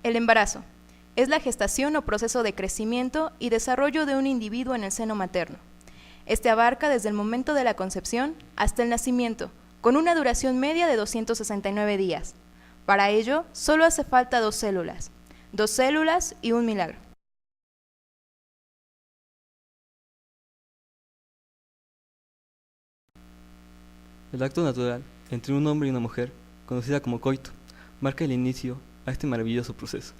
El embarazo es la gestación o proceso de crecimiento y desarrollo de un individuo en el seno materno. Este abarca desde el momento de la concepción hasta el nacimiento, con una duración media de 269 días. Para ello, solo hace falta dos células y un milagro. El acto natural entre un hombre y una mujer, conocida como coito, marca el inicio a este maravilloso proceso.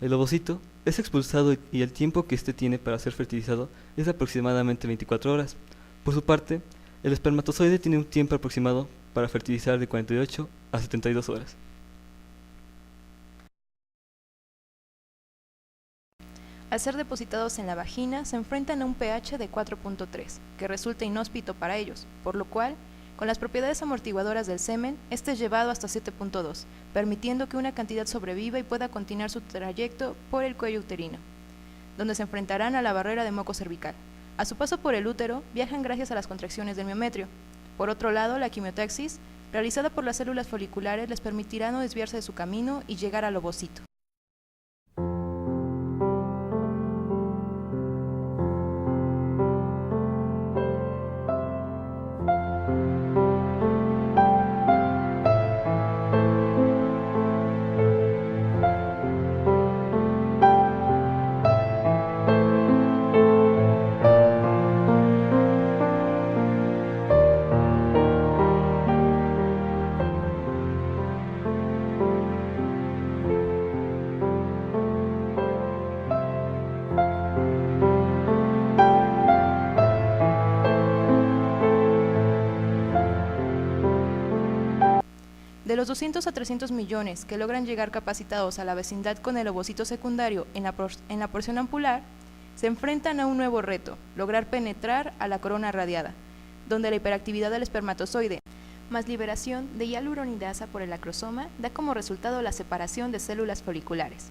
El ovocito es expulsado y el tiempo que éste tiene para ser fertilizado es de aproximadamente 24 horas. Por su parte, el espermatozoide tiene un tiempo aproximado para fertilizar de 48 a 72 horas. Al ser depositados en la vagina, se enfrentan a un pH de 4.3, que resulta inhóspito para ellos, por lo cual, con las propiedades amortiguadoras del semen, este es llevado hasta 7.2, permitiendo que una cantidad sobreviva y pueda continuar su trayecto por el cuello uterino, donde se enfrentarán a la barrera de moco cervical. A su paso por el útero, viajan gracias a las contracciones del miometrio. Por otro lado, la quimiotaxis, realizada por las células foliculares, les permitirá no desviarse de su camino y llegar al ovocito. De los 200 a 300 millones que logran llegar capacitados a la vecindad con el ovocito secundario en la porción ampular, se enfrentan a un nuevo reto, lograr penetrar a la corona radiada, donde la hiperactividad del espermatozoide, más liberación de hialuronidasa por el acrosoma, da como resultado la separación de células foliculares.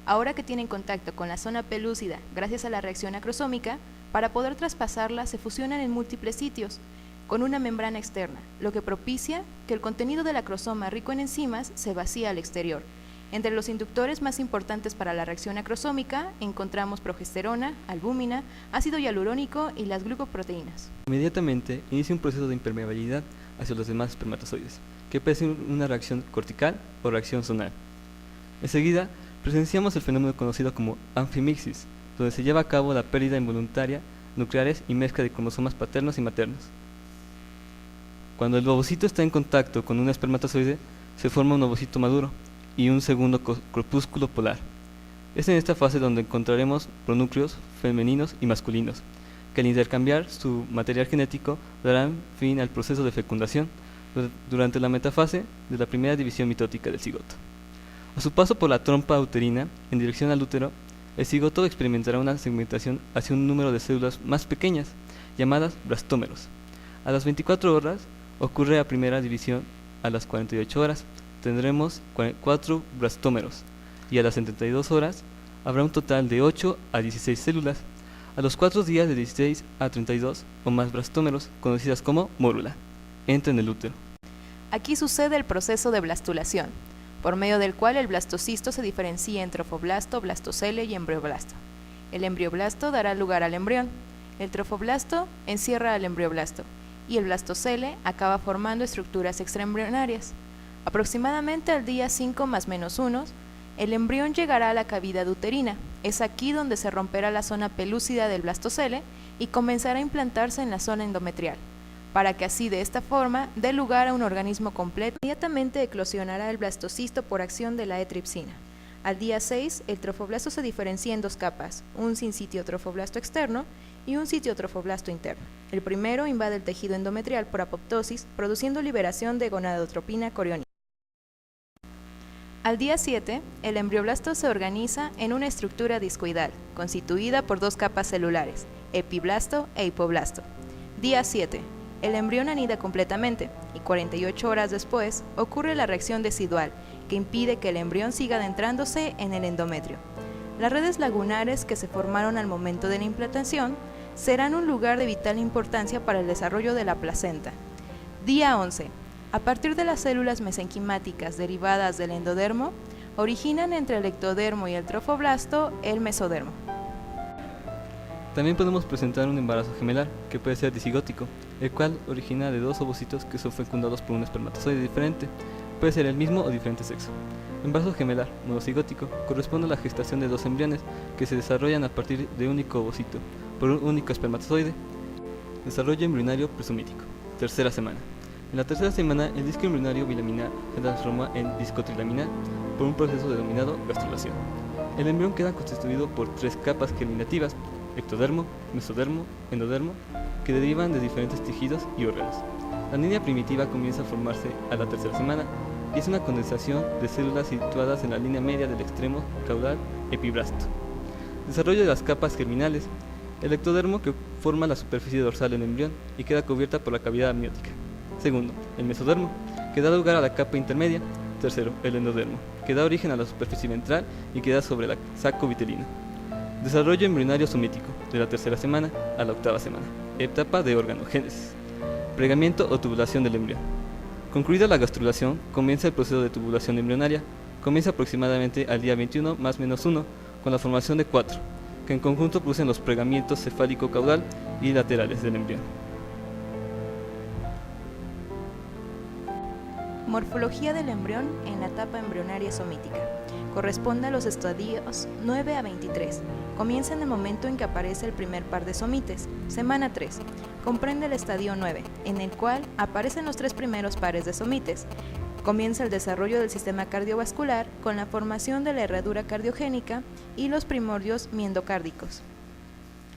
Ahora que tienen contacto con la zona pelúcida gracias a la reacción acrosómica, para poder traspasarla se fusionan en múltiples sitios, con una membrana externa, lo que propicia que el contenido del acrosoma rico en enzimas se vacía al exterior. Entre los inductores más importantes para la reacción acrosómica encontramos progesterona, albúmina, ácido hialurónico y las glucoproteínas. Inmediatamente inicia un proceso de impermeabilidad hacia los demás espermatozoides, que puede ser una reacción cortical o reacción zonal. Enseguida, presenciamos el fenómeno conocido como anfimixis, donde se lleva a cabo la pérdida involuntaria nucleares y mezcla de cromosomas paternos y maternos. Cuando el ovocito está en contacto con un espermatozoide, se forma un ovocito maduro y un segundo corpúsculo polar. Es en esta fase donde encontraremos pronúcleos femeninos y masculinos, que al intercambiar su material genético darán fin al proceso de fecundación durante la metafase de la primera división mitótica del cigoto. A su paso por la trompa uterina en dirección al útero, el cigoto experimentará una segmentación hacia un número de células más pequeñas, llamadas blastómeros. A las 24 horas ocurre la primera división. A las 48 horas tendremos 4 blastómeros y a las 72 horas habrá un total de 8 a 16 células. A los 4 días de 16 a 32 o más blastómeros, conocidas como mórula, entra en el útero. Aquí sucede el proceso de blastulación, por medio del cual el blastocisto se diferencia en trofoblasto, blastocele y embrioblasto. El embrioblasto dará lugar al embrión, el trofoblasto encierra al embrioblasto, y el blastocele acaba formando estructuras extraembrionarias. Aproximadamente al día 5 más menos 1, el embrión llegará a la cavidad uterina. Es aquí donde se romperá la zona pelúcida del blastocele y comenzará a implantarse en la zona endometrial, para que así de esta forma dé lugar a un organismo completo. Inmediatamente eclosionará el blastocisto por acción de la E-tripsina. Al día 6, el trofoblasto se diferencia en dos capas, un sincitio trofoblasto externo y un sitio trofoblasto interno. El primero invade el tejido endometrial por apoptosis, produciendo liberación de gonadotropina coriónica. Al día 7, el embrioblasto se organiza en una estructura discoidal, constituida por dos capas celulares, epiblasto e hipoblasto. Día 7. El embrión anida completamente, y 48 horas después ocurre la reacción decidual, que impide que el embrión siga adentrándose en el endometrio. Las redes lagunares que se formaron al momento de la implantación serán un lugar de vital importancia para el desarrollo de la placenta. Día 11. A partir de las células mesenquimáticas derivadas del endodermo, originan entre el ectodermo y el trofoblasto el mesodermo. También podemos presentar un embarazo gemelar, que puede ser disigótico, el cual origina de dos ovocitos que son fecundados por un espermatozoide diferente. Puede ser el mismo o diferente sexo. Embarazo gemelar monocigótico corresponde a la gestación de dos embriones que se desarrollan a partir de un único ovocito por un único espermatozoide. Desarrollo embrionario presomítico. Tercera semana. En la tercera semana, el disco embrionario bilaminar se transforma en disco trilaminar por un proceso denominado gastrulación. El embrión queda constituido por tres capas germinativas: ectodermo, mesodermo, endodermo, que derivan de diferentes tejidos y órganos. La línea primitiva comienza a formarse a la tercera semana y es una condensación de células situadas en la línea media del extremo caudal epiblasto. Desarrollo de las capas germinales. El ectodermo, que forma la superficie dorsal del embrión y queda cubierta por la cavidad amniótica. Segundo, el mesodermo, que da lugar a la capa intermedia. Tercero, el endodermo, que da origen a la superficie ventral y queda sobre el saco vitelino. Desarrollo embrionario somítico, de la tercera semana a la octava semana. Etapa de organogénesis. Plegamiento o tubulación del embrión. Concluida la gastrulación, comienza el proceso de tubulación embrionaria. Comienza aproximadamente al día 21 más menos 1, con la formación de 4, que en conjunto producen los plegamientos cefálico-caudal y laterales del embrión. Morfología del embrión en la etapa embrionaria somítica. Corresponde a los estadios 9 a 23. Comienza en el momento en que aparece el primer par de somites, semana 3. Comprende el estadio 9, en el cual aparecen los tres primeros pares de somites. Comienza el desarrollo del sistema cardiovascular con la formación de la herradura cardiogénica y los primordios miendocárdicos.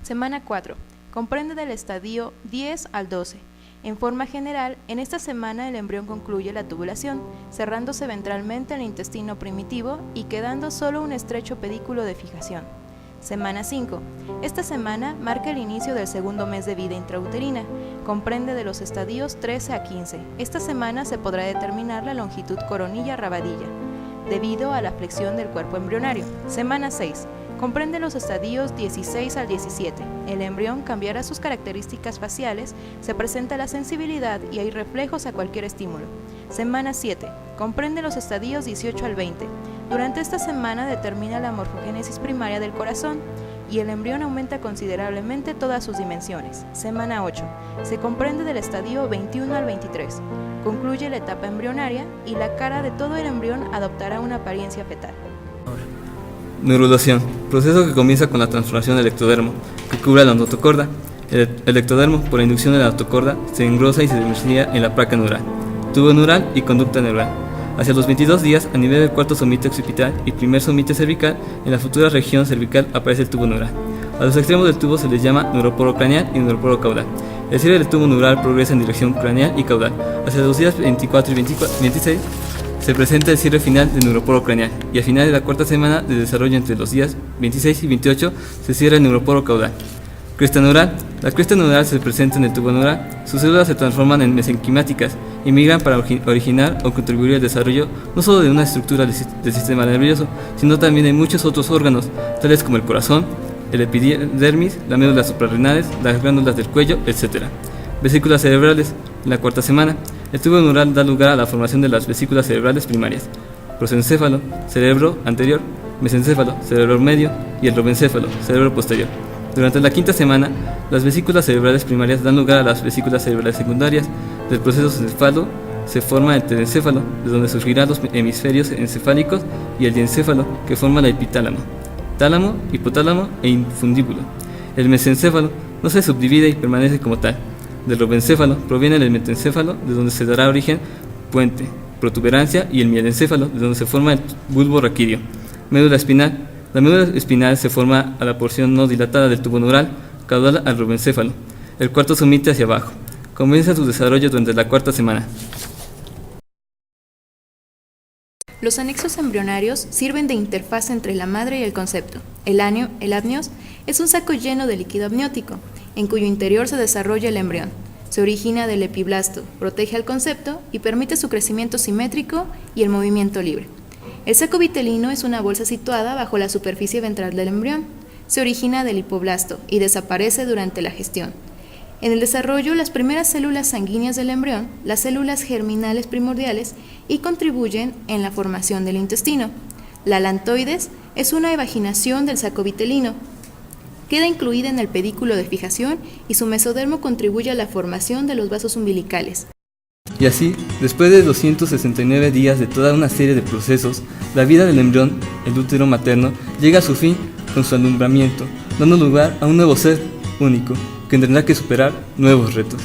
Semana 4. Comprende del estadio 10 al 12. En forma general, en esta semana el embrión concluye la tubulación, cerrándose ventralmente el intestino primitivo y quedando solo un estrecho pedículo de fijación. Semana 5. Esta semana marca el inicio del segundo mes de vida intrauterina. Comprende de los estadios 13 a 15. Esta semana se podrá determinar la longitud coronilla-rabadilla, debido a la flexión del cuerpo embrionario. Semana 6. Comprende los estadios 16 al 17. El embrión cambiará sus características faciales, se presenta la sensibilidad y hay reflejos a cualquier estímulo. Semana 7. Comprende los estadios 18 al 20. Durante esta semana determina la morfogénesis primaria del corazón y el embrión aumenta considerablemente todas sus dimensiones. Semana 8. Se comprende del estadio 21 al 23. Concluye la etapa embrionaria y la cara de todo el embrión adoptará una apariencia fetal. Neurulación, proceso que comienza con la transformación del ectodermo, que cubre la notocorda. El ectodermo, por la inducción de la notocorda, se engrosa y se diversifica en la placa neural, tubo neural y conducta neural. Hacia los 22 días, a nivel del cuarto somite occipital y primer somite cervical, en la futura región cervical aparece el tubo neural. A los extremos del tubo se les llama neuroporo craneal y neuroporo caudal. El cierre del tubo neural progresa en dirección craneal y caudal. Hacia los días 24 y 26 se presenta el cierre final del neuroporo craneal y al final de la cuarta semana de desarrollo, entre los días 26 y 28, se cierra el neuroporo caudal. Cresta neural. La cresta neural se presenta en el tubo neural. Sus células se transforman en mesenquimáticas y migran para originar o contribuir al desarrollo no solo de una estructura del sistema nervioso, sino también de muchos otros órganos, tales como el corazón, el epidermis, las médulas suprarrenales, las glándulas del cuello, etc. Vesículas cerebrales. En la cuarta semana, el tubo neural da lugar a la formación de las vesículas cerebrales primarias: prosencéfalo, cerebro anterior; mesencéfalo, cerebro medio; y el lobencéfalo, cerebro posterior. Durante la quinta semana, las vesículas cerebrales primarias dan lugar a las vesículas cerebrales secundarias. Del proceso cefalo se forma el terencéfalo, de donde surgirán los hemisferios encefálicos, y el diencéfalo, que forma el epitálamo, tálamo, hipotálamo e infundíbulo. El mesencéfalo no se subdivide y permanece como tal. Del lobencéfalo proviene el metencéfalo, de donde se dará origen puente, protuberancia, y el mielencéfalo, de donde se forma el bulbo raquídeo. Médula espinal. La médula espinal se forma a la porción no dilatada del tubo neural, caudal al lobencéfalo. El cuarto somite hacia abajo. Comienza su desarrollo durante la cuarta semana. Los anexos embrionarios sirven de interfaz entre la madre y el concepto. El amnios es un saco lleno de líquido amniótico, en cuyo interior se desarrolla el embrión. Se origina del epiblasto, protege al concepto y permite su crecimiento simétrico y el movimiento libre. El saco vitelino es una bolsa situada bajo la superficie ventral del embrión. Se origina del hipoblasto y desaparece durante la gestión. En el desarrollo, las primeras células sanguíneas del embrión, las células germinales primordiales, y contribuyen en la formación del intestino. La alantoides es una evaginación del saco vitelino. Queda incluida en el pedículo de fijación y su mesodermo contribuye a la formación de los vasos umbilicales. Y así, después de 269 días de toda una serie de procesos, la vida del embrión, el útero materno, llega a su fin con su alumbramiento, dando lugar a un nuevo ser único, que tendrá que superar nuevos retos.